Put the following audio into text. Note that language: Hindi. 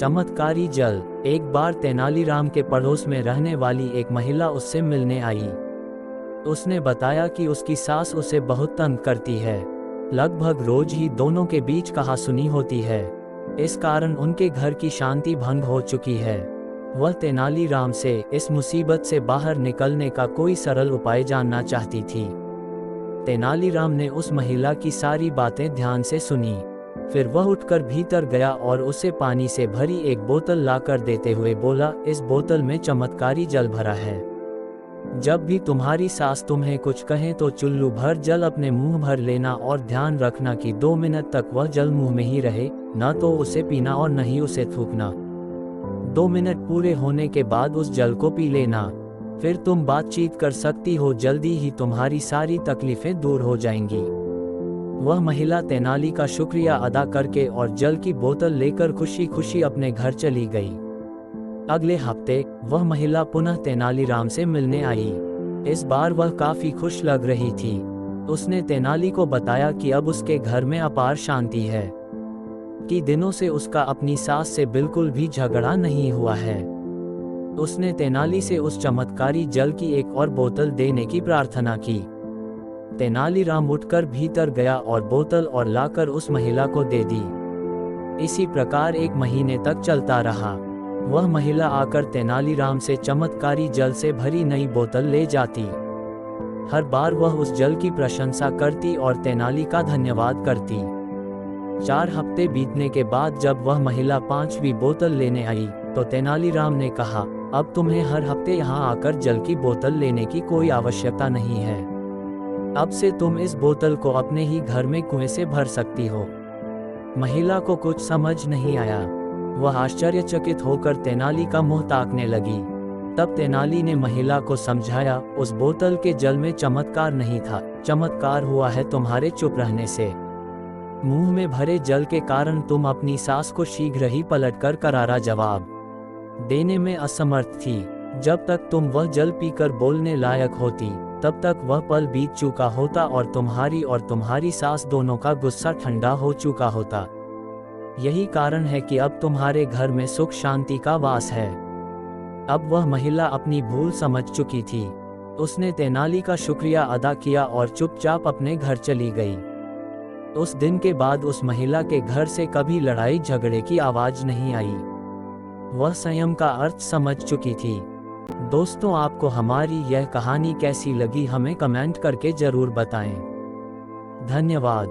चमत्कारी जल। एक बार तेनालीराम के पड़ोस में रहने वाली एक महिला उससे मिलने आई। उसने बताया कि उसकी सास उसे बहुत तंग करती है। लगभग रोज ही दोनों के बीच कहासुनी होती है। इस कारण उनके घर की शांति भंग हो चुकी है। वह तेनालीराम से इस मुसीबत से बाहर निकलने का कोई सरल उपाय जानना चाहती थी। तेनालीराम ने उस महिला की सारी बातें ध्यान से सुनी। फिर वह उठकर भीतर गया और उसे पानी से भरी एक बोतल लाकर देते हुए बोला, इस बोतल में चमत्कारी जल भरा है। जब भी तुम्हारी सास तुम्हें कुछ कहे तो चुल्लू भर जल अपने मुंह भर लेना और ध्यान रखना कि 2 मिनट तक वह जल मुंह में ही रहे, न तो उसे पीना और न ही उसे थूकना। 2 मिनट पूरे होने के बाद उस जल को पी लेना। फिर तुम बातचीत कर सकती हो, जल्दी ही तुम्हारी सारी तकलीफें दूर हो जाएंगी। वह महिला तेनाली का शुक्रिया अदा करके और जल की बोतल लेकर खुशी खुशी अपने घर चली गई। अगले हफ्ते वह महिला पुनः तेनालीराम से मिलने आई। इस बार वह काफी खुश लग रही थी। उसने तेनाली को बताया कि अब उसके घर में अपार शांति है, कि दिनों से उसका अपनी सास से बिल्कुल भी झगड़ा नहीं हुआ है। उसने तेनाली से उस चमत्कारी जल की एक और बोतल देने की प्रार्थना की। तेनालीराम उठकर भीतर गया और बोतल और लाकर उस महिला को दे दी। इसी प्रकार 1 महीने तक चलता रहा। वह महिला आकर तेनालीराम से चमत्कारी जल से भरी नई बोतल ले जाती। हर बार वह उस जल की प्रशंसा करती और तेनाली का धन्यवाद करती। 4 हफ्ते बीतने के बाद जब वह महिला 5वीं बोतल लेने आई तो तेनालीराम ने कहा, अब तुम्हें हर हफ्ते यहाँ आकर जल की बोतल लेने की कोई आवश्यकता नहीं है। अब से तुम इस बोतल को अपने ही घर में कुएं से भर सकती हो। महिला को कुछ समझ नहीं आया। वह आश्चर्यचकित होकर तेनाली का मुंह ताकने लगी। तब तेनाली ने महिला को समझाया, उस बोतल के जल में चमत्कार नहीं था, चमत्कार हुआ है तुम्हारे चुप रहने से। मुंह में भरे जल के कारण तुम अपनी सास को शीघ्र ही पलटकर करारा जवाब देने में असमर्थ थी। जब तक तुम वह जल पीकर बोलने लायक होती, तब तक वह पल बीत चुका होता और तुम्हारी सास दोनों का गुस्सा ठंडा हो चुका होता। यही कारण है कि अब तुम्हारे घर में सुख शांति का वास है। अब वह महिला अपनी भूल समझ चुकी थी। उसने तेनाली का शुक्रिया अदा किया और चुपचाप अपने घर चली गई। उस दिन के बाद उस महिला के घर से कभी लड़ाई झगड़े की आवाज नहीं आई। वह संयम का अर्थ समझ चुकी थी। दोस्तों, आपको हमारी यह कहानी कैसी लगी हमें कमेंट करके जरूर बताएं। धन्यवाद।